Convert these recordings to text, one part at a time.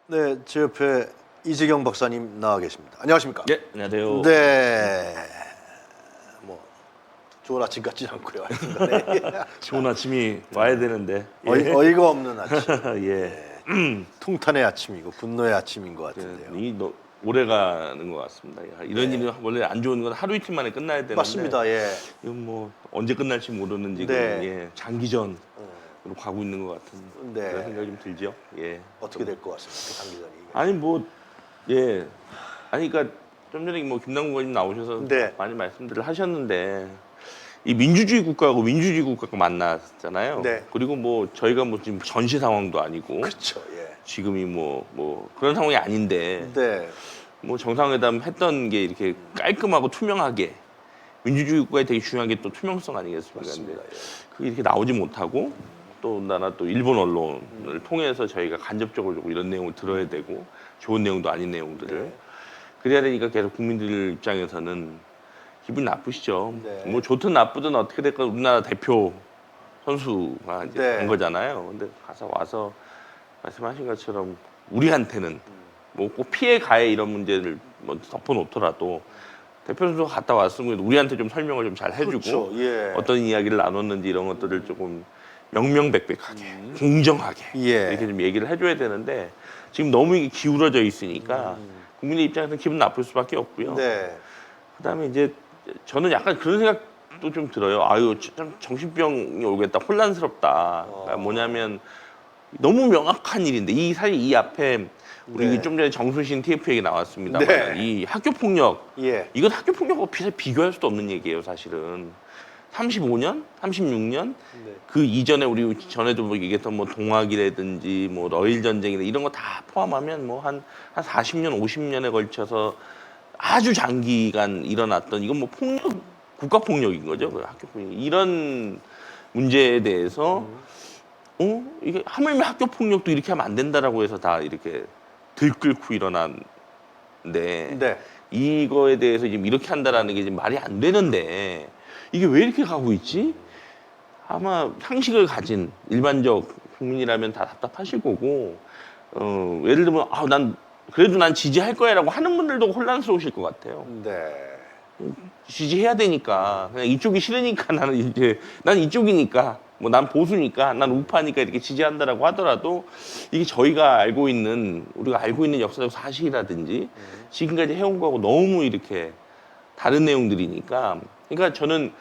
네, 제 옆에 이재경 박사님 나와 계십니다. 안녕하십니까? 네, 안녕하세요. 네, 뭐 좋은 아침 같진 않고요. 네. 좋은 아침이 와야 되는데. 어이가 없는 아침, 예. 통탄의 아침이고 분노의 아침인 것 같은데요. 오래 가는 것 같습니다. 이런 일이 원래 안 좋은 건 하루 이틀 만에 끝나야 되는데. 맞습니다. 예. 이건 뭐 언제 끝날지 모르는 지금 네. 장기전으로 가고 있는 것 같은 네. 그런 생각이 좀 들죠. 예. 어떻게 될 것 같습니까, 장기전이? 아니 뭐 예. 아니 그러니까 좀 전에 뭐 김남국 의원님 나오셔서 네. 많이 말씀들을 하셨는데 이 민주주의 국가하고 민주주의 국가가 만났잖아요. 네. 그리고 뭐 저희가 뭐 지금 전시 상황도 아니고 그렇죠. 예. 지금이 뭐 그런 상황이 아닌데 네. 뭐 정상회담 했던 게 이렇게 깔끔하고 투명하게 민주주의 국가에 되게 중요한 게 또 투명성 아니겠습니까? 맞습니다. 근데 예. 그게 이렇게 나오지 못하고 또 나라 또 일본 언론을 통해서 저희가 간접적으로 이런 내용을 들어야 되고 좋은 내용도 아닌 내용들을 네. 그래야 되니까 계속 국민들 입장에서는 기분이 나쁘시죠. 네. 뭐 좋든 나쁘든 어떻게 될까 우리나라 대표 선수가 이제 네. 된 거잖아요. 근데 가서 와서 말씀하신 것처럼 우리한테는 뭐 꼭 피해 가해 이런 문제를 뭐 덮어놓더라도 대표 선수가 갔다 왔으면 우리한테 좀 설명을 좀 잘 해주고 그렇죠. 예. 어떤 이야기를 나눴는지 이런 것들을 조금 명명백백하게 공정하게 예. 이렇게 좀 얘기를 해줘야 되는데 지금 너무 이게 기울어져 있으니까 국민의 입장에서는 기분 나쁠 수밖에 없고요. 네. 그다음에 이제 저는 약간 그런 생각도 좀 들어요. 아유 참 정신병이 오겠다, 혼란스럽다. 그러니까 뭐냐면 너무 명확한 일인데 사실 이 앞에 우리 네. 좀 전에 정순신 TF 얘기 나왔습니다만 네. 이 학교 폭력 예. 이건 학교 폭력하고 비교할 수도 없는 얘기예요, 사실은. 35년, 36년 네. 그 이전에 우리 전에도 뭐 얘기했던 뭐 동학이라든지 뭐 러일 전쟁이나 이런 거 다 포함하면 뭐 한 40년, 50년에 걸쳐서 아주 장기간 일어났던 이건 뭐 폭력, 국가 폭력인 거죠, 그 학교 폭력. 이런 문제에 대해서 이게 하물며 학교 폭력도 이렇게 하면 안 된다라고 해서 다 이렇게 들끓고 일어났는데 네. 이거에 대해서 지금 이렇게 한다라는 게 지금 말이 안 되는데 이게 왜 이렇게 가고 있지? 아마 상식을 가진 일반적 국민이라면 다 답답하실 거고 예를 들면 난 그래도 난 지지할 거야라고 하는 분들도 혼란스러우실 것 같아요. 네. 지지해야 되니까 그냥 이쪽이 싫으니까 난 이쪽이니까 뭐 난 보수니까 난 우파니까 이렇게 지지한다라고 하더라도 이게 우리가 알고 있는 역사적 사실이라든지 지금까지 해온 거하고 너무 이렇게 다른 내용들이니까 그러니까 저는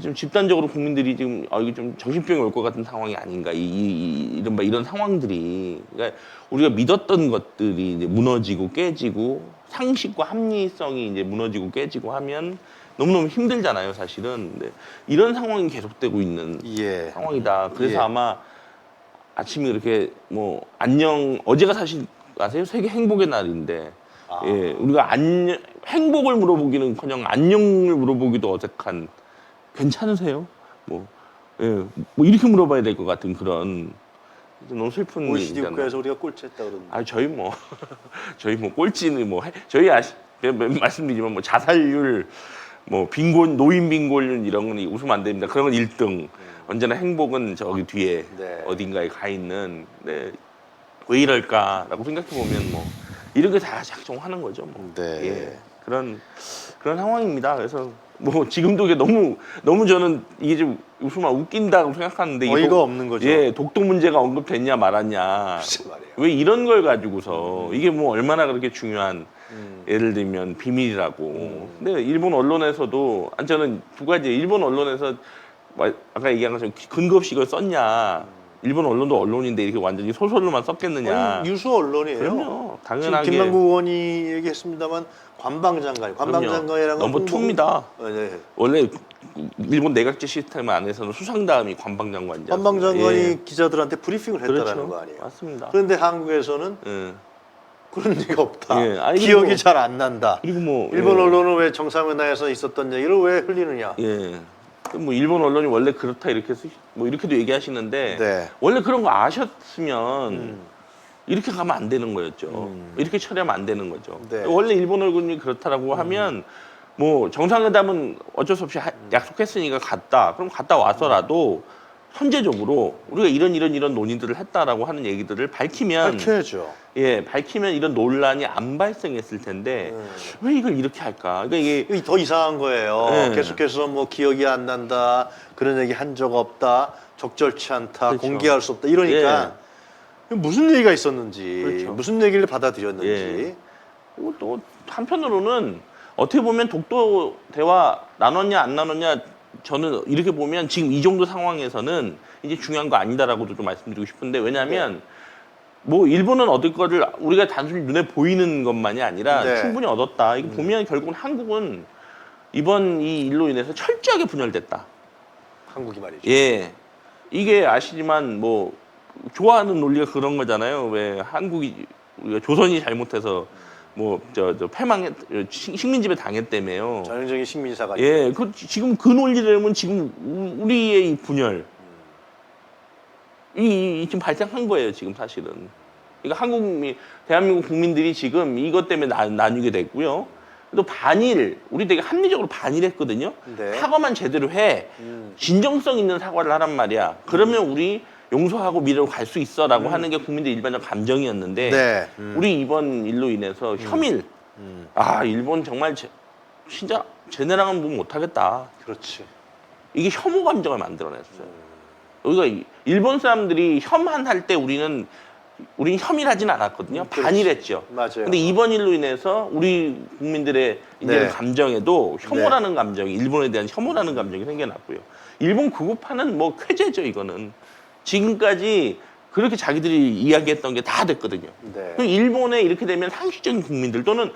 좀 집단적으로 국민들이 지금 이게 좀 정신병이 올 것 같은 상황이 아닌가 이른바 이런 상황들이 그러니까 우리가 믿었던 것들이 이제 무너지고 깨지고 상식과 합리성이 이제 무너지고 깨지고 하면 너무너무 힘들잖아요, 사실은. 근데 이런 상황이 계속되고 있는 예. 상황이다. 그래서 예. 아마 아침에 이렇게 뭐 어제가 사실 아세요? 세계 행복의 날인데 예, 우리가 행복을 물어보기는커녕 안녕을 물어보기도 어색한 괜찮으세요? 뭐 이렇게 물어봐야 될 것 같은 그런 너무 슬픈 OECD 일이잖아요. 국가에서 우리가 꼴찌했다 그러는데. 저희 뭐 꼴찌는 저희 말씀드리지만 뭐 자살률 뭐 노인 빈곤율 이런 건 웃으면 안 됩니다. 그런 건 1등. 언제나 행복은 저기 뒤에 네. 어딘가에 가 있는. 네. 왜 이럴까라고 생각해 보면 뭐 이런 게 다 작동하는 거죠. 뭐. 네. 예. 그런 상황입니다. 그래서 뭐 지금도 이게 너무 저는 이게 좀 웃으면 웃긴다고 생각하는데 어이가 없는 거죠. 예, 독도 문제가 언급됐냐 말았냐. 글쎄 말이에요. 왜 이런 걸 가지고서 이게 뭐 얼마나 그렇게 중요한 예를 들면 비밀이라고. 근데 일본 언론에서도 저는 두 가지 일본 언론에서 아까 얘기한 것처럼 근거 없이 이걸 썼냐. 일본 언론도 언론인데 이렇게 완전히 소설로만 썼겠느냐. 아니, 유수 언론이에요. 그럼요. 지금 당연하게. 김남국 의원이 얘기했습니다만 관방장관이라는 건 넘버 투입니다. 네. 원래 일본 내각제 시스템 안에서는 수상다음이 관방장관이죠. 관방장관이 예. 기자들한테 브리핑을 했다라는 그렇죠. 거 아니에요. 맞습니다. 그런데 한국에서는 예. 그런 리가 없다. 예. 아니, 기억이 그리고 잘 안 난다. 그리고 뭐 일본 예. 언론은 왜 정상회담에서 있었던 얘기를 왜 흘리느냐. 예. 뭐 일본 언론이 원래 그렇다 뭐 이렇게도 얘기하시는데 네. 원래 그런 거 아셨으면 이렇게 가면 안 되는 거였죠. 이렇게 처리하면 안 되는 거죠. 네. 원래 일본 언론이 그렇다라고 하면 뭐 정상회담은 어쩔 수 없이 약속했으니까 갔다. 그럼 갔다 와서라도 선제적으로 우리가 이런 논의들을 했다라고 하는 얘기들을 밝히면 밝혀야죠. 밝히면 이런 논란이 안 발생했을 텐데 왜 이걸 이렇게 할까? 그러니까 이게 이게 더 이상한 거예요. 네. 계속해서 뭐 기억이 안 난다, 그런 얘기 한 적 없다, 적절치 않다, 그렇죠. 공개할 수 없다 이러니까 무슨 얘기가 있었는지, 그렇죠. 무슨 얘기를 받아들였는지. 그리고 또 한편으로는 어떻게 보면 독도 대화 나눴냐 안 나눴냐 저는 이렇게 보면 지금 이 정도 상황에서는 이제 중요한 거 아니다라고도 좀 말씀드리고 싶은데 왜냐하면 뭐 일본은 얻을 거를 우리가 단순히 눈에 보이는 것만이 아니라 네. 충분히 얻었다. 이거 보면 결국은 한국은 이번 이 일로 인해서 철저하게 분열됐다. 한국이 말이죠. 예. 이게 아시지만 뭐 좋아하는 논리가 그런 거잖아요. 왜 한국이 우리가 조선이 잘못해서 뭐 저 패망했 식민지배 당했다며요. 전형적인 식민사가. 예. 그 지금 그 논리라면 지금 우리의 이 분열 이 지금 발생한 거예요. 지금 사실은. 그러니까 대한민국 국민들이 지금 이것 때문에 나뉘게 됐고요. 또 반일, 우리 되게 합리적으로 반일했거든요. 네. 사과만 제대로 해. 진정성 있는 사과를 하란 말이야. 그러면 우리 용서하고 미래로 갈 수 있어라고 하는 게 국민들의 일반적 감정이었는데 네. 우리 이번 일로 인해서 혐일. 아, 일본 정말 진짜 쟤네랑은 뭐 못하겠다. 그렇지. 이게 혐오 감정을 만들어냈어요. 여기가 일본 사람들이 혐한할 때 우리는 혐일하진 않았거든요. 그렇지. 반일했죠. 맞아요. 근데 이번 일로 인해서 우리 국민들의 이제 네. 감정에도 혐오라는 감정이 일본에 대한 혐오라는 감정이 생겨났고요. 일본 구구파는 뭐 쾌재죠, 이거는. 지금까지 그렇게 자기들이 이야기했던 게 다 됐거든요. 네. 그럼 일본에 이렇게 되면 상식적인 국민들 또는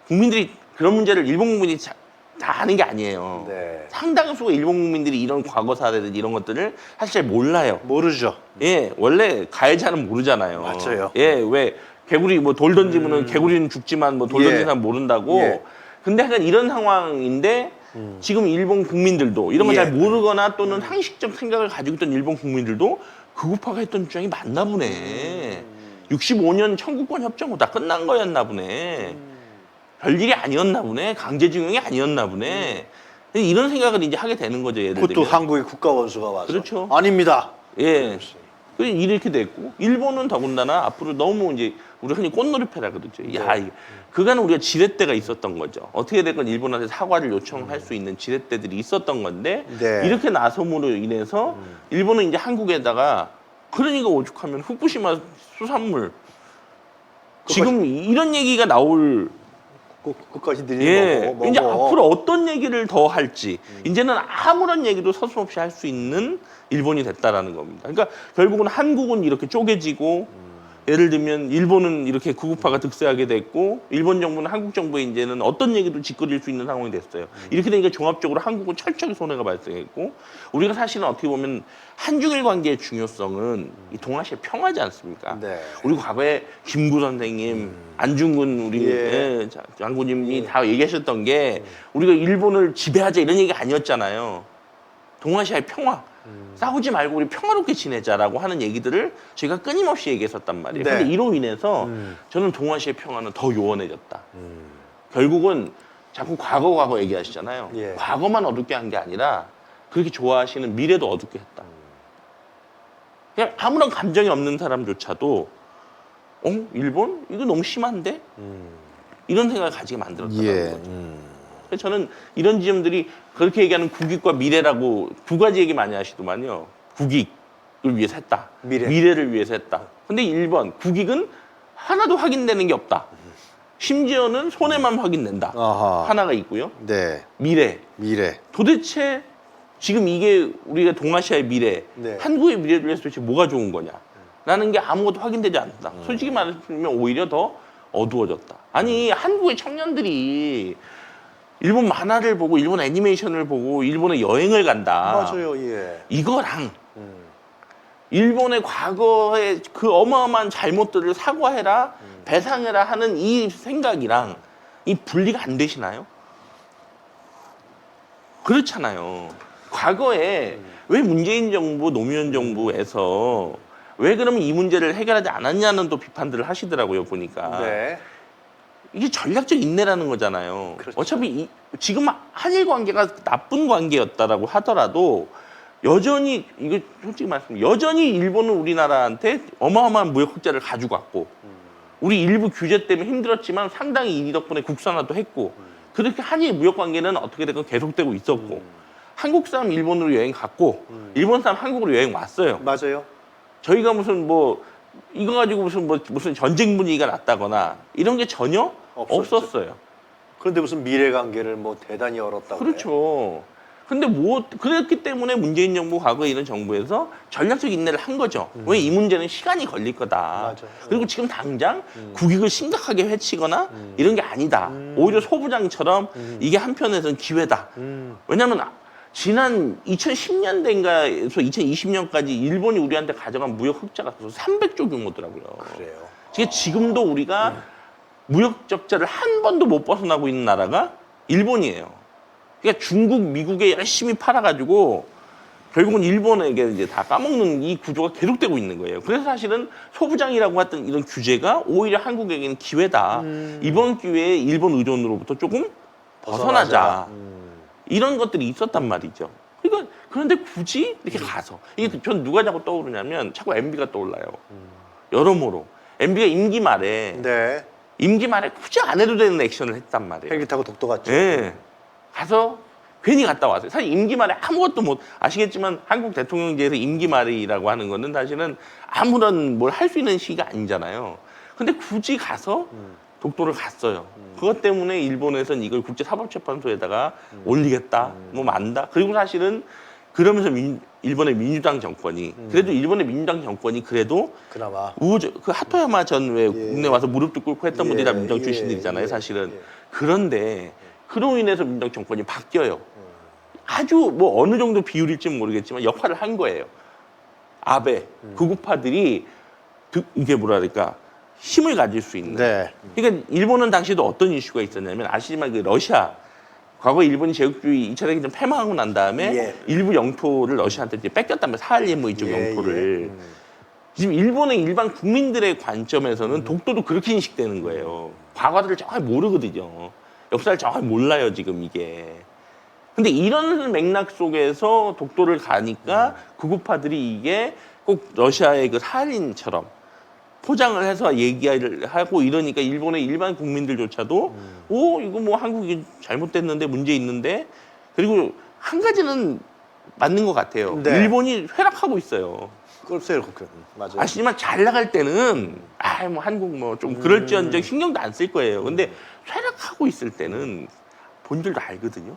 국민들이 그런 문제를 일본 국민이 다 아는 게 아니에요. 네. 상당수가 일본 국민들이 이런 과거사라든지 이런 것들을 사실 잘 몰라요. 모르죠. 예, 원래 가해자는 모르잖아요. 맞아요. 예, 왜 개구리 뭐 돌 던지면은 개구리는 죽지만 뭐 돌 예. 던지는 사람 모른다고. 예. 근데 약간 이런 상황인데 지금 일본 국민들도 이런 걸 예. 잘 모르거나 또는 상식적 생각을 가지고 있던 일본 국민들도 극우파가 했던 주장이 맞나 보네. 65년 청구권 협정으로 다 끝난 거였나 보네. 별일이 아니었나 보네. 강제징용이 아니었나 보네. 이런 생각을 이제 하게 되는 거죠. 예를 그것도 들면. 한국의 국가원수가 와서. 그렇죠. 아닙니다. 예. 이렇게 됐고 일본은 더군다나 앞으로 너무 이제 우리 흔히 꽃놀이패라 그러죠. 야, 그간은 우리가 지렛대가 있었던 거죠. 어떻게 됐건 일본한테 사과를 요청할 수 있는 지렛대들이 있었던 건데 네. 이렇게 나섬으로 인해서 일본은 이제 한국에다가 그러니까 오죽하면 후쿠시마 수산물 지금 이런 얘기가 나올 끝까지 들리는 예, 거고. 이제 앞으로 어떤 얘기를 더 할지 이제는 아무런 얘기도 서슴없이 할 수 있는 일본이 됐다라는 겁니다. 그러니까 결국은 한국은 이렇게 쪼개지고 예를 들면 일본은 이렇게 극우파가 득세하게 됐고 일본 정부는 한국 정부에 이제는 어떤 얘기도 짓거릴 수 있는 상황이 됐어요. 이렇게 되니까 종합적으로 한국은 철저하게 손해가 발생했고 우리가 사실은 어떻게 보면 한중일 관계의 중요성은 이 동아시아 평화지 않습니까? 네. 우리 과거에 김구 선생님, 안중근 우리 예. 장군님이 다 얘기하셨던 게 우리가 일본을 지배하자 이런 얘기가 아니었잖아요. 동아시아의 평화. 싸우지 말고 우리 평화롭게 지내자라고 하는 얘기들을 저희가 끊임없이 얘기했었단 말이에요. 네. 근데 이로 인해서 저는 동아시아의 평화는 더 요원해졌다. 결국은 자꾸 과거 얘기하시잖아요. 예. 과거만 어둡게 한 게 아니라 그렇게 좋아하시는 미래도 어둡게 했다. 그냥 아무런 감정이 없는 사람조차도 일본? 이거 너무 심한데? 이런 생각을 가지게 만들었다는 예. 거죠. 그래서 저는 이런 지점들이 그렇게 얘기하는 국익과 미래라고 두 가지 얘기 많이 하시더만요. 국익을 위해서 했다. 미래를 위해서 했다. 근데 1번, 국익은 하나도 확인되는 게 없다. 심지어는 손해만 확인된다. 아하. 하나가 있고요. 네. 미래. 도대체 지금 이게 우리가 동아시아의 미래, 네. 한국의 미래를 위해서 도대체 뭐가 좋은 거냐? 라는 게 아무것도 확인되지 않는다. 솔직히 말하면 오히려 더 어두워졌다. 아니, 한국의 청년들이 일본 만화를 보고 일본 애니메이션을 보고 일본에 여행을 간다. 맞아요. 예. 이거랑 일본의 과거의 그 어마어마한 잘못들을 사과해라, 배상해라 하는 이 생각이랑 이 분리가 안 되시나요? 그렇잖아요. 과거에 왜 문재인 정부, 노무현 정부에서 왜 그러면 이 문제를 해결하지 않았냐는 또 비판들을 하시더라고요, 보니까. 네. 이게 전략적 인내라는 거잖아요. 그렇죠. 어차피 지금 한일 관계가 나쁜 관계였다라고 하더라도 여전히 이거 솔직히 말씀 여전히 일본은 우리나라한테 어마어마한 무역 흑자를 가지고 왔고 우리 일부 규제 때문에 힘들었지만 상당히 이 덕분에 국산화도 했고 그렇게 한일 무역 관계는 어떻게 됐건 계속되고 있었고 한국 사람 일본으로 여행 갔고 일본 사람 한국으로 여행 왔어요. 맞아요. 저희가 무슨 뭐 이거 가지고 무슨 전쟁 분위기가 났다거나 이런 게 전혀 없었어요. 그런데 무슨 미래 관계를 뭐 대단히 열었다고. 그렇죠. 근데 뭐 그랬기 때문에 문재인 정부 과거에 이런 정부에서 전략적 인내를 한 거죠. 왜 이 문제는 시간이 걸릴 거다. 맞아. 그리고 지금 당장 국익을 심각하게 해치거나 이런 게 아니다. 오히려 소부장처럼 이게 한편에서는 기회다. 왜냐하면 지난 2010년대인가에서 2020년까지 일본이 우리한테 가져간 무역 흑자가 300조 규모더라고요. 그래요. 지금도 우리가 무역 적자를 한 번도 못 벗어나고 있는 나라가 일본이에요. 그러니까 중국, 미국에 열심히 팔아가지고 결국은 일본에게 이제 다 까먹는 이 구조가 계속되고 있는 거예요. 그래서 사실은 소부장이라고 했던 이런 규제가 오히려 한국에게는 기회다. 이번 기회에 일본 의존으로부터 조금 벗어나자. 이런 것들이 있었단 말이죠. 그러니까 그런데 굳이 이렇게 가서 이게 전 누가 자꾸 떠오르냐면 자꾸 MB가 떠올라요. 여러모로 MB가 임기 말에 네. 굳이 안 해도 되는 액션을 했단 말이에요. 헬기 타고 독도 갔죠. 예. 가서 괜히 갔다 왔어요. 사실 임기 말에 아무것도 못 아시겠지만 한국 대통령제에서 임기 말이라고 하는 거는 사실은 아무런 뭘 할 수 있는 시기가 아니잖아요. 근데 굳이 가서 독도를 갔어요. 그것 때문에 일본에서는 이걸 국제사법재판소에다가 올리겠다, 뭐 만다. 그리고 사실은 그러면서 일본의 민주당 정권이 그래도 일본의 민주당 정권이 그래도 그나마. 그 하토야마 전 왜 국내 와서 무릎도 꿇고 했던 분들이 다 민주당 출신들이잖아요, 사실은. 그런데 그로 인해서 민주당 정권이 바뀌어요. 아주 뭐 어느 정도 비율일지는 모르겠지만 역할을 한 거예요. 아베 극우파들이 이게 뭐랄까 힘을 가질 수 있는. 네. 그러니까 일본은 당시에도 어떤 이슈가 있었냐면 아시지만 그 러시아 과거 일본이 제국주의 2차 대전을 패망하고 난 다음에 예. 일부 영토를 러시아한테 이제 뺏겼다면 사할리에 이쪽 영토를 지금 일본의 일반 국민들의 관점에서는 독도도 그렇게 인식되는 거예요. 과거를 정확히 모르거든요. 역사를 정확히 몰라요 지금 이게. 근데 이런 맥락 속에서 독도를 가니까 극우파들이 이게 꼭 러시아의 그 사할린처럼 포장을 해서 얘기를 하고 이러니까 일본의 일반 국민들조차도 오 이거 뭐 한국이 잘못됐는데 문제 있는데 그리고 한 가지는 맞는 것 같아요. 네. 일본이 쇠락하고 있어요. 글쎄요, 맞아요. 아시지만 잘 나갈 때는 뭐 한국 뭐 좀 그럴지언정 신경도 안 쓸 거예요. 근데 쇠락하고 있을 때는 본인들도 알거든요.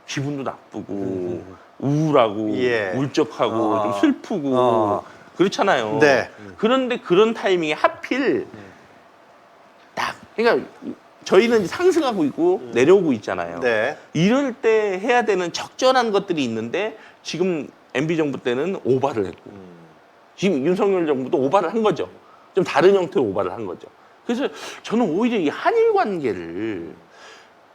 기분도 나쁘고 우울하고 예. 울적하고 좀 슬프고 그렇잖아요. 네. 그런데 그런 타이밍에 하필 딱 그러니까 저희는 이제 상승하고 있고 내려오고 있잖아요. 네. 이럴 때 해야 되는 적절한 것들이 있는데 지금 MB 정부 때는 오바를 했고 지금 윤석열 정부도 오바를 한 거죠. 좀 다른 형태로 오바를 한 거죠. 그래서 저는 오히려 이 한일 관계를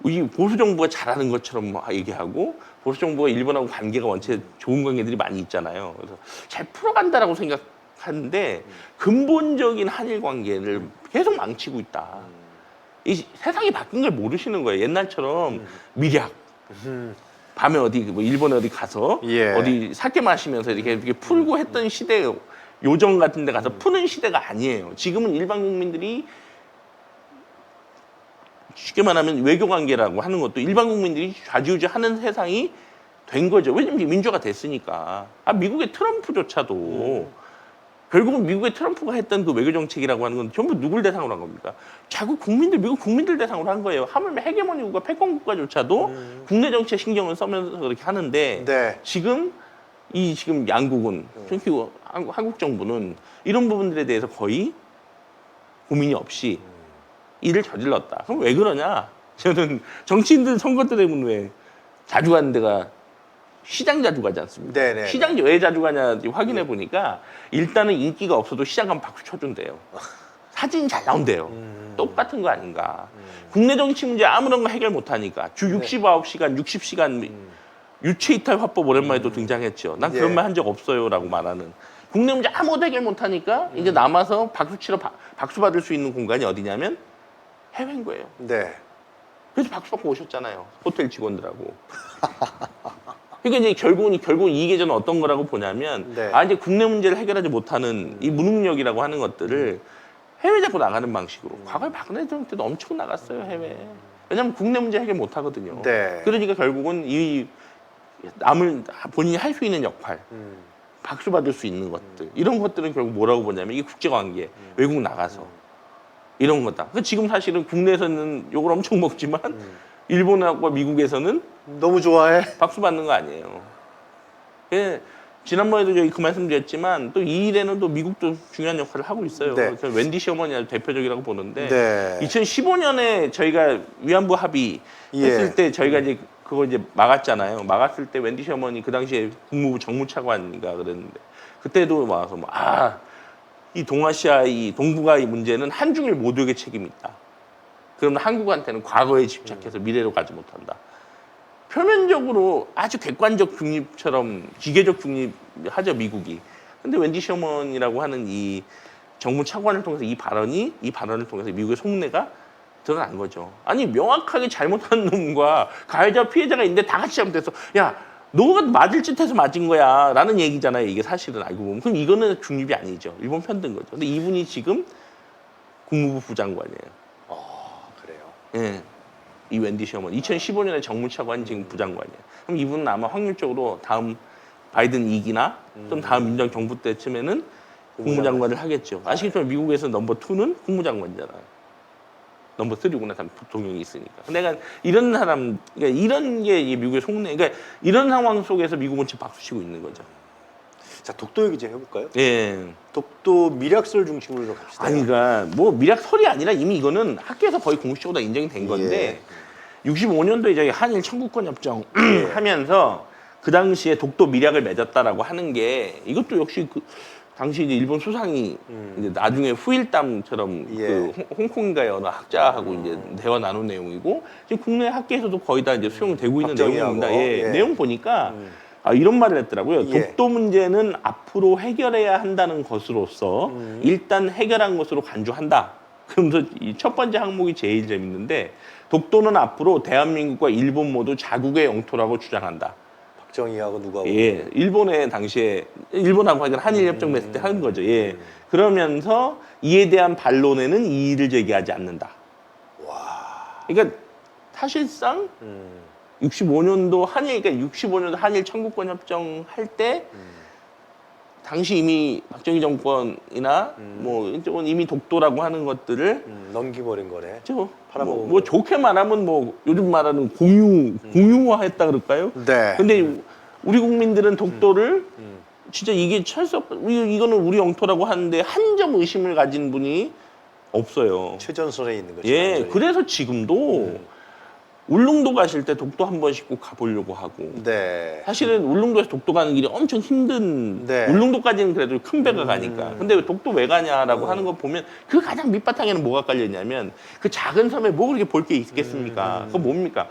이 보수 정부가 잘하는 것처럼 얘기하고 보수 정부가 일본하고 관계가 원체 좋은 관계들이 많이 있잖아요. 그래서 잘 풀어간다라고 생각하는데 근본적인 한일 관계를 계속 망치고 있다. 이 세상이 바뀐 걸 모르시는 거예요. 옛날처럼 밀약. 밤에 어디 뭐 일본에 어디 가서 예. 어디 사케 마시면서 이렇게 풀고 했던 시대 요정 같은 데 가서 푸는 시대가 아니에요. 지금은 일반 국민들이 쉽게 말하면 외교 관계라고 하는 것도 일반 국민들이 좌지우지하는 세상이 된 거죠. 왜냐면 민주화가 됐으니까. 미국의 트럼프조차도 결국은 미국의 트럼프가 했던 그 외교 정책이라고 하는 건 전부 누굴 대상으로 한 겁니까? 자국 국민들, 미국 국민들 대상으로 한 거예요. 하물며 헤게모니 국가, 패권 국가조차도 국내 정치에 신경을 써면서 그렇게 하는데 네. 지금 양국은 특히 한국 정부는 이런 부분들에 대해서 거의 고민이 없이 일을 저질렀다. 그럼 왜 그러냐? 저는 정치인들 선거 때 되면 왜 자주 가는 데가 시장 자주 가지 않습니까? 네네. 시장 왜 자주 가냐 확인해 보니까 일단은 인기가 없어도 시장 가면 박수 쳐준대요. 사진이 잘 나온대요. 똑같은 거 아닌가. 국내 정치 문제 아무런 거 해결 못하니까 주 69시간, 60시간 유체 이탈 화법 오랜만에 또 등장했죠. 난 그런 예. 말 한 적 없어요라고 말하는. 국내 문제 아무것도 해결 못하니까 이제 남아서 박수 받을 수 있는 공간이 어디냐면 해외인 거예요. 네. 그래서 박수 받고 오셨잖아요. 호텔 직원들하고. 그러니까 이제 결국은 이 계절은 어떤 거라고 보냐면 네. 이제 국내 문제를 해결하지 못하는 이 무능력이라고 하는 것들을 해외 잡고 나가는 방식으로. 과거에 박근혜 대통령 때도 엄청 나갔어요, 해외. 왜냐면 국내 문제 해결 못 하거든요. 네. 그러니까 결국은 이 남을 본인이 할 수 있는 역할, 박수 받을 수 있는 것들, 이런 것들은 결국 뭐라고 보냐면 이게 국제관계, 외국 나가서 이런 거다. 그 지금 사실은 국내에서는 욕을 엄청 먹지만 일본하고 미국에서는 너무 좋아해. 박수 받는 거 아니에요. 예, 지난번에도 저희 그 말씀드렸지만 또 이 일에는 또 미국도 중요한 역할을 하고 있어요. 네. 그래서 웬디 셔먼이 아주 대표적이라고 보는데 네. 2015년에 저희가 위안부 합의 했을 예. 때 저희가 이제 그거 이제 막았잖아요. 막았을 때 웬디 셔먼이 그 당시에 국무부 정무차관인가 그랬는데 그때도 와서 이 동아시아 이 동북아 이 문제는 한중일 모두에게 책임이 있다. 그러면 한국한테는 과거에 집착해서 미래로 가지 못한다. 표면적으로 아주 객관적 중립처럼 기계적 중립하죠, 미국이. 근데 웬디 셔먼이라고 하는 이 정무 차관을 통해서 이 발언을 통해서 미국의 속내가 드러난 거죠. 아니, 명확하게 잘못한 놈과 가해자 피해자가 있는데 다 같이 잘못해서 야, 너가 맞을 짓 해서 맞은 거야 라는 얘기잖아요. 이게 사실은 알고 보면. 그럼 이거는 중립이 아니죠. 일본 편든 거죠. 근데 이분이 지금 국무부 부장관이에요. 그래요. 예. 이 웬디 셔먼 2015년에 정무차관 지금 부장관이에요. 그럼 이분은 아마 확률적으로 다음 바이든 2기나 좀 다음 민주당 정부 때쯤에는 국무장관을 하겠죠. 아시겠지만 미국에서 넘버 2는 국무장관이잖아요. 넘버 3구나 부통령이 있으니까. 내가 이런 사람, 그러니까 이런 게 미국의 속내, 그러니까 이런 상황 속에서 미국은 지금 박수치고 있는 거죠. 자, 독도 얘기 좀 해볼까요? 예. 독도 미략설 중심으로 좀 갑시다. 아니, 그러니까 뭐 미락설이 아니라 이미 이거는 학계에서 거의 공식적으로 다 인정이 된 건데 65년도에 저희 한일 청구권 협정 하면서 그 당시에 독도 미략을 맺었다라고 하는 게 이것도 역시 그 당시 이제 일본 수상이 이제 나중에 후일담처럼 예. 그 홍콩인가의 어느 학자하고 이제 대화 나눈 내용이고 지금 국내 학계에서도 거의 다 이제 수용되고 있는 박정희하고. 내용입니다. 예. 예. 내용 보니까 이런 말을 했더라고요. 예. 독도 문제는 앞으로 해결해야 한다는 것으로서 일단 해결한 것으로 간주한다. 그러면서 이 첫 번째 항목이 제일 재밌는데 독도는 앞으로 대한민국과 일본 모두 자국의 영토라고 주장한다. 박정희하고 누구하고? 예, 일본에 당시에 일본하고 한일 협정 맺을 때 하는 거죠. 예, 그러면서 이에 대한 반론에는 이의를 제기하지 않는다. 와. 그러니까 사실상 65년도 그러니까 65년도 한일 청구권 협정 할 때 당시 이미 박정희 정권이나 뭐 이쪽은 이미 독도라고 하는 것들을 넘기버린 거네. 뭐, 뭐 좋게 말하면 뭐 요즘 말하는 공유화했다 그럴까요? 네. 근데 우리 국민들은 독도를 진짜 이게 이거는 우리 영토라고 하는데 한 점 의심을 가진 분이 없어요. 최전선에 있는 거죠. 예, 완전히. 그래서 지금도 울릉도 가실 때 독도 한 번씩 꼭 가보려고 하고. 네. 사실은 울릉도에서 독도 가는 길이 엄청 힘든. 네. 울릉도까지는 그래도 큰 배가 가니까. 근데 왜 독도 왜 가냐라고 하는 거 보면 그 가장 밑바탕에는 뭐가 깔려 있냐면 그 작은 섬에 뭐 그렇게 볼 게 있겠습니까? 그거 뭡니까?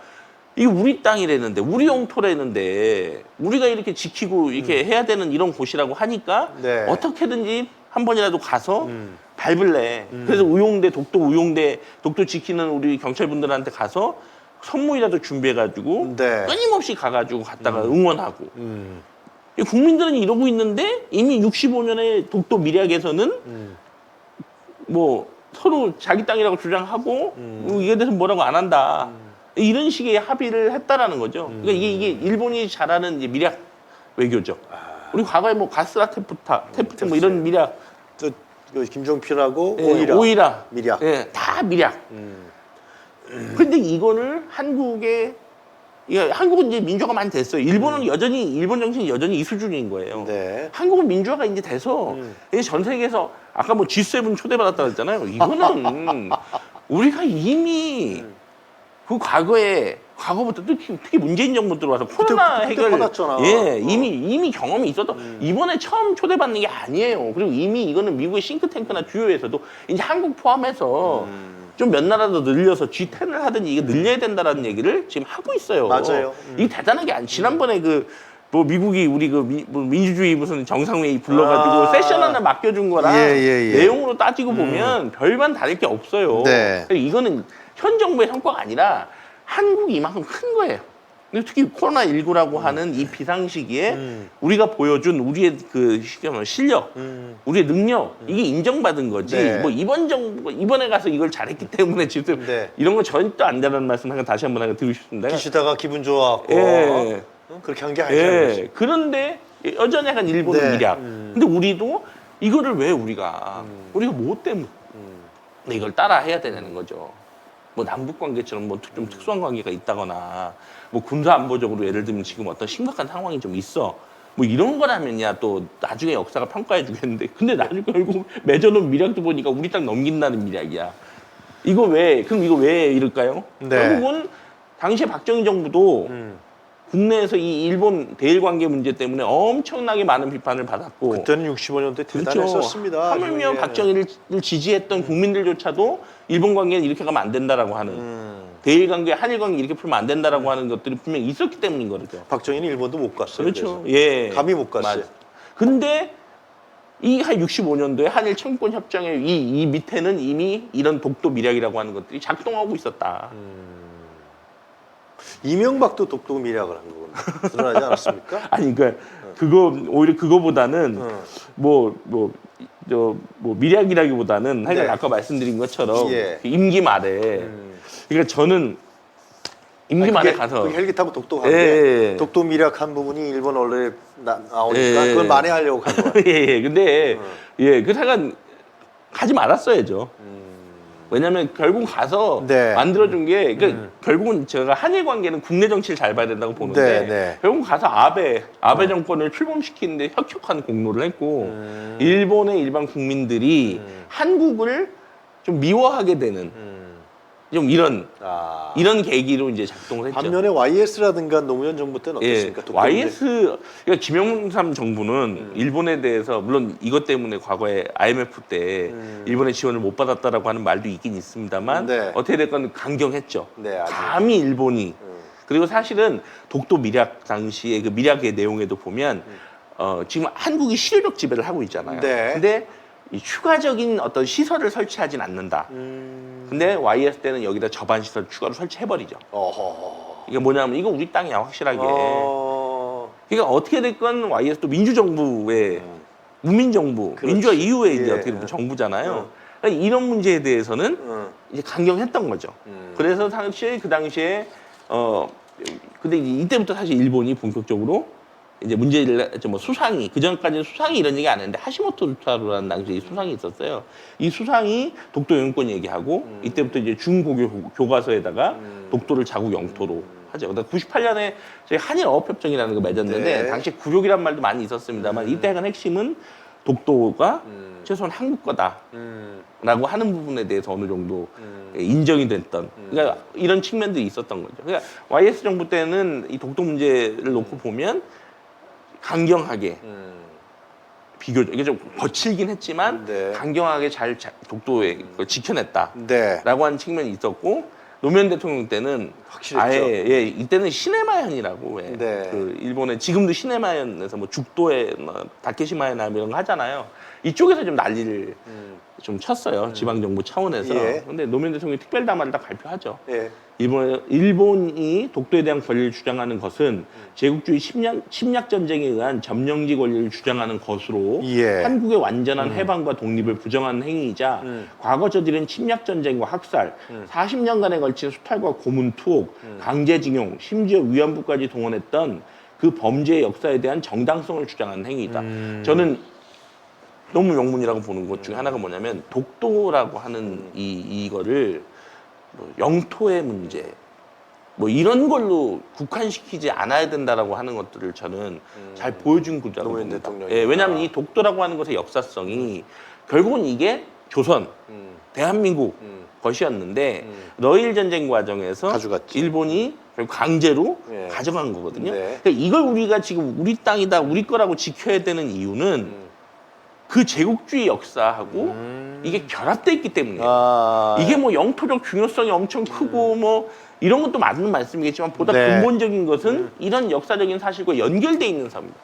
이게 우리 땅이라는데 우리 영토라는데 우리가 이렇게 지키고 이렇게 해야 되는 이런 곳이라고 하니까 네. 어떻게든지 한 번이라도 가서 밟을래. 그래서 독도 지키는 우리 경찰분들한테 가서 선물이라도 준비해가지고 네. 끊임없이 가가지고 갔다가 응원하고. 이 국민들은 이러고 있는데 이미 65년에 독도 미략에서는 뭐 서로 자기 땅이라고 주장하고 이게 대해서 뭐라고 안 한다. 이런 식의 합의를 했다라는 거죠. 그러니까 이게 일본이 잘하는 이제 미략 외교죠. 우리 과거에 뭐 가스라 테프트 뭐 이런 미략. 또 김종필하고 예, 오이라 미략. 예, 다 미략. 근데 이거를 한국은 이제 민주화가 많이 됐어요. 일본 정신이 여전히 이 수준인 거예요. 네. 한국은 민주화가 이제 돼서 이제 전 세계에서 아까 뭐 G7 초대받았다고 했잖아요. 이거는 우리가 이미 그 과거부터 특히 문재인 정부 들어와서 코로나 그때 해결 받았잖아. 예, 이미 경험이 있어도 이번에 처음 초대받는 게 아니에요. 그리고 이미 이거는 미국의 싱크탱크나 주요에서도 이제 한국 포함해서 좀 몇 나라 더 늘려서 G10을 하든지 이게 늘려야 된다라는 얘기를 지금 하고 있어요. 맞아요. 이게 대단한 게 아니. 지난번에 뭐 미국이 우리 뭐 민주주의 무슨 정상회의 불러가지고 세션 하나 맡겨준 거랑 예. 내용으로 따지고 보면 별반 다를 게 없어요. 네. 이거는 현 정부의 성과가 아니라 한국이 이만큼 큰 거예요. 근데 특히 코로나19라고 하는 이 비상시기에 우리가 보여준 우리의 그 실력, 우리의 능력 이게 인정받은 거지. 네. 뭐 이번에 가서 이걸 잘했기 때문에 지금 네. 이런 거 절대 안 되라는 말씀 다시 한번 드리고 싶습니다. 기시다가 기분 좋았고 예. 그렇게 한 게 아니잖아요. 예. 그런데 여전히 약간 일본은 네. 미략. 근데 우리도 이거를 왜 우리가 뭐 때문에 이걸 따라 해야 되냐는 거죠. 뭐 남북 관계처럼 뭐 좀 특수한 관계가 있다거나 뭐 군사 안보적으로 예를 들면 지금 어떤 심각한 상황이 좀 있어. 뭐 이런 거라면야 또 나중에 역사가 평가해 주겠는데 근데 나중에 결국 맺어놓은 미략도 보니까 우리 땅 넘긴다는 미략이야. 그럼 이거 왜 이럴까요? 네. 결국은 당시에 박정희 정부도 국내에서 이 일본 대일 관계 문제 때문에 엄청나게 많은 비판을 받았고 그때는 65년대 대단했었습니다. 하물며 예. 박정희를 지지했던 국민들조차도 일본 관계는 이렇게 가면 안 된다라고 하는 대일 관계, 한일 관계 이렇게 풀면 안 된다라고 하는 것들이 분명히 있었기 때문인 거죠. 박정희는 일본도 못 갔어요. 그렇죠. 그래서. 예. 감히 못 갔어요. 맞아. 근데 이 한 65년도에 한일 청구권 협정의 이 밑에는 이미 이런 독도 미략이라고 하는 것들이 작동하고 있었다. 이명박도 독도 미략을 한 거군. 드러나지 않았습니까? 아니 그러니까 오히려 그거보다는 미략이라기보다는 하여간 네. 아까 말씀드린 것처럼 예. 임기 말에 그러니까 저는 임기 말에 가서 그게 헬기 타고 독도 예, 간게 예. 독도 미략한 부분이 일본 언론에 나오니까 예. 그걸 만회하려고 간 거야. 예, 근데 그 잠깐 가지 말았어야죠. 왜냐면 결국 가서 네. 만들어준 게 그러니까 결국은 제가 한일 관계는 국내 정치를 잘 봐야 된다고 보는데 네, 네. 결국 가서 아베 정권을 출범시키는데 혁혁한 공로를 했고 일본의 일반 국민들이 한국을 좀 미워하게 되는 좀 이런 계기로 이제 작동을 했죠. 반면에 YS라든가 노무현 정부 때는 어땠습니까? 독도 YS 그러니까 김영삼 정부는 일본에 대해서 물론 이것 때문에 과거에 IMF 때 일본의 지원을 못 받았다라고 하는 말도 있긴 있습니다만 네. 어떻게 됐건 강경했죠. 네, 아주. 감히 일본이 그리고 사실은 독도 미략 당시에 그 미략의 내용에도 보면 지금 한국이 실효적 지배를 하고 있잖아요. 네. 근데 이 추가적인 어떤 시설을 설치하진 않는다. 근데 YS 때는 여기다 접안 시설 추가로 설치해버리죠. 어허. 이게 뭐냐면 이거 우리 땅이야 확실하게. 어... 그러니까 어떻게 됐건 YS도 민주정부의 문민정부, 그렇지. 민주화 이후에 이제 예. 어떻게 보면 정부잖아요. 그러니까 이런 문제에 대해서는 이제 강경했던 거죠. 그래서 당시에 그 당시에 근데 이제 이때부터 사실 일본이 본격적으로 이제 문제를 뭐 수상이 그 전까지는 수상이 이런 얘기 안 했는데 하시모토 루타로라는 당시에 이 수상이 있었어요. 이 수상이 독도 영유권 얘기하고 이때부터 이제 중고교 교과서에다가 독도를 자국 영토로 하죠. 98년에 저희 한일 어업협정이라는 거 맺었는데 네. 당시 굴욕이란 말도 많이 있었습니다만 이때 약간 핵심은 독도가 최소한 한국 거다라고 하는 부분에 대해서 어느 정도 인정이 됐던 그러니까 이런 측면들이 있었던 거죠. 그러니까 YS 정부 때는 이 독도 문제를 놓고 보면 강경하게 비교적 이게 좀 거칠긴 했지만 네. 강경하게 잘 독도에 그걸 지켜냈다라고 네. 하는 측면이 있었고 노무현 대통령 때는 확실했죠. 아예 이때는 시네마현이라고 왜 네. 그 일본의 지금도 시네마현에서 뭐 죽도에 뭐 다케시마현 이런 거 하잖아요. 이쪽에서 좀 난리를 좀 쳤어요. 지방 정부 차원에서. 예. 근데 노무현 대통령이 특별 담화를 다 발표하죠. 예. 일본이 독도에 대한 권리를 주장하는 것은 제국주의 침략 전쟁에 의한 점령지 권리를 주장하는 것으로 예. 한국의 완전한 해방과 독립을 부정하는 행위이자 과거 저지른 침략 전쟁과 학살, 40년간에 걸친 수탈과 고문, 투옥, 강제징용, 심지어 위안부까지 동원했던 그 범죄의 역사에 대한 정당성을 주장하는 행위이다. 저는 너무 명문이라고 보는 것 중에 하나가 뭐냐면 독도라고 하는 이거를 뭐 영토의 문제 뭐 이런 걸로 국한시키지 않아야 된다라고 하는 것들을 저는 잘 보여준 구조라고 노무현 봅니다. 대통령이. 예, 왜냐하면 이 독도라고 하는 것의 역사성이 결국은 이게 조선, 대한민국 것이었는데 러일 전쟁 과정에서 가져갔지. 일본이 결국 강제로 예. 가져간 거거든요. 네. 그러니까 이걸 우리가 지금 우리 땅이다, 우리 거라고 지켜야 되는 이유는 그 제국주의 역사하고 이게 결합돼 있기 때문이에요. 아. 이게 뭐 영토적 중요성이 엄청 크고 뭐 이런 것도 맞는 말씀이겠지만 보다 네. 근본적인 것은 이런 역사적인 사실과 연결돼 있는 삶입니다.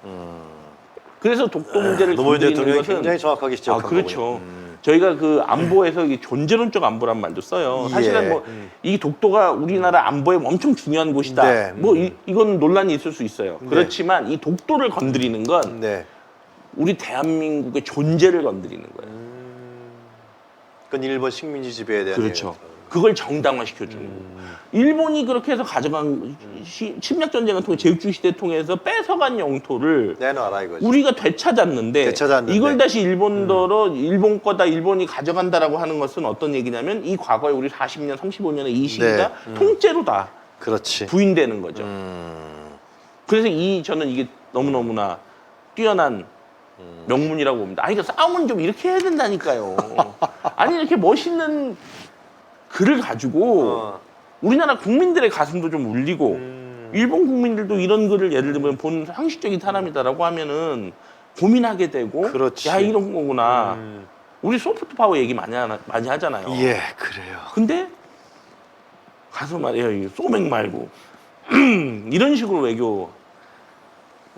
그래서 독도 문제를 노무현 건드리는 대통령이 것은 굉장히 정확하게 지적한 그렇죠. 거군요. 저희가 그 안보에서 이게 존재론적 안보란 말도 써요. 사실은 예. 뭐 이 독도가 우리나라 안보에 엄청 중요한 곳이다. 네. 뭐 이건 논란이 있을 수 있어요. 네. 그렇지만 이 독도를 건드리는 건 네. 우리 대한민국의 존재를 건드리는 거예요. 그건 일본 식민지 지배에 대한 그렇죠. 얘기죠. 그걸 정당화시켜주는 거예요. 일본이 그렇게 해서 가져간 침략 전쟁을 통해 제국주의 시대 통해서 뺏어간 영토를 내놔라 이거지. 우리가 되찾았는데, 되찾았는데. 이걸 다시 일본더러 일본 거다 일본이 가져간다라고 하는 것은 어떤 얘기냐면 이 과거에 우리 40년, 35년의 이 시기가 네. 통째로 다 그렇지. 부인되는 거죠. 그래서 저는 이게 너무너무나 뛰어난 명문이라고 봅니다. 아니, 그러니까 싸움은 좀 이렇게 해야 된다니까요. 아니, 이렇게 멋있는 글을 가지고 우리나라 국민들의 가슴도 좀 울리고 일본 국민들도 이런 글을 예를 들면 본 상식적인 사람이다라고 하면은 고민하게 되고 그렇지. 야, 이런 거구나. 우리 소프트 파워 얘기 많이 하잖아요. 예, 그래요. 근데 가서 말이에요. 이 소맥 말고 이런 식으로 외교.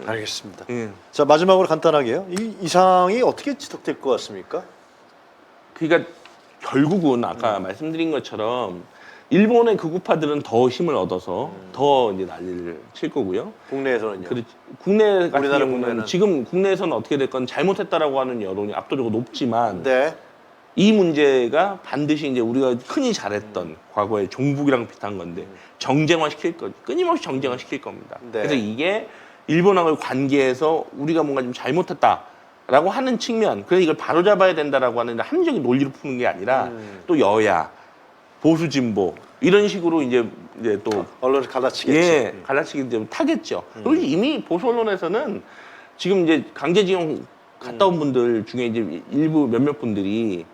알겠습니다. 예. 자, 마지막으로 간단하게요. 이 상황이 어떻게 지속될 것 같습니까? 그러니까 결국은 아까 말씀드린 것처럼 일본의 극우파들은 더 힘을 얻어서 더 이제 난리를 칠 거고요. 국내에서는요. 국내 같은 우리나라 경우는 국내는? 지금 국내에서는 어떻게 됐건 잘못했다라고 하는 여론이 압도적으로 높지만 네. 이 문제가 반드시 이제 우리가 흔히 잘했던 과거의 종북이랑 비슷한 건데 정쟁화 시킬 거, 끊임없이 정쟁화 시킬 겁니다. 네. 그래서 이게 일본하고의 관계에서 우리가 뭔가 좀 잘못했다라고 하는 측면, 그래서 이걸 바로잡아야 된다라고 하는 합리적인 논리로 푸는 게 아니라 또 여야, 보수 진보 이런 식으로 이제 또 언론을 갈라치겠지. 예, 갈라치기 이제 타겠죠. 그리고 이미 보수 언론에서는 지금 이제 강제징용 갔다 온 분들 중에 이제 일부 몇몇 분들이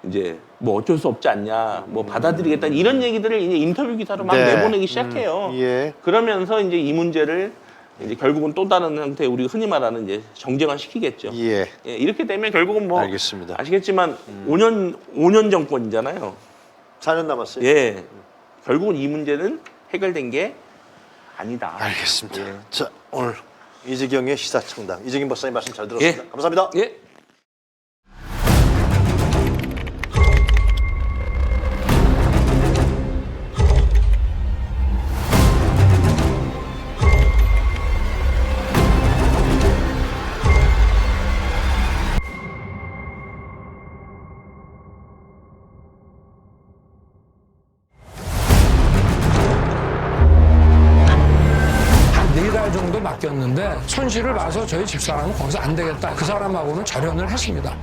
이제 뭐 어쩔 수 없지 않냐, 뭐 받아들이겠다 이런 얘기들을 이제 인터뷰 기사로 막 네. 내보내기 시작해요. 예. 그러면서 이제 이 문제를 이제 결국은 또 다른 형태의 우리가 흔히 말하는 이제 정쟁화 시키겠죠. 예. 예, 이렇게 되면 결국은 뭐 알겠습니다. 아시겠지만 5년 정권이잖아요. 4년 남았어요. 예, 결국은 이 문제는 해결된 게 아니다. 알겠습니다. 예. 자, 오늘 이재경의 시사청당 이재경 박사님 말씀 잘 들었습니다. 예. 감사합니다. 예. 한 4달 정도 맡겼는데 손실을 봐서 저희 집사람은 거기서 안 되겠다. 그 사람하고는 절연을 했습니다.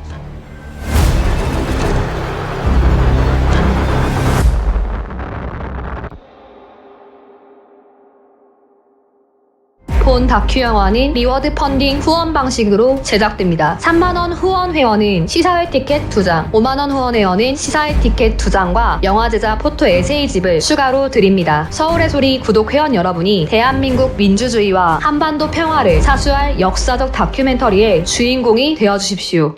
본 다큐 영화는 리워드 펀딩 후원 방식으로 제작됩니다. 3만원 후원 회원은 시사회 티켓 2장, 5만원 후원 회원은 시사회 티켓 2장과 영화 제작 포토 에세이집을 추가로 드립니다. 서울의 소리 구독 회원 여러분이 대한민국 민주주의와 한반도 평화를 사수할 역사적 다큐멘터리의 주인공이 되어주십시오.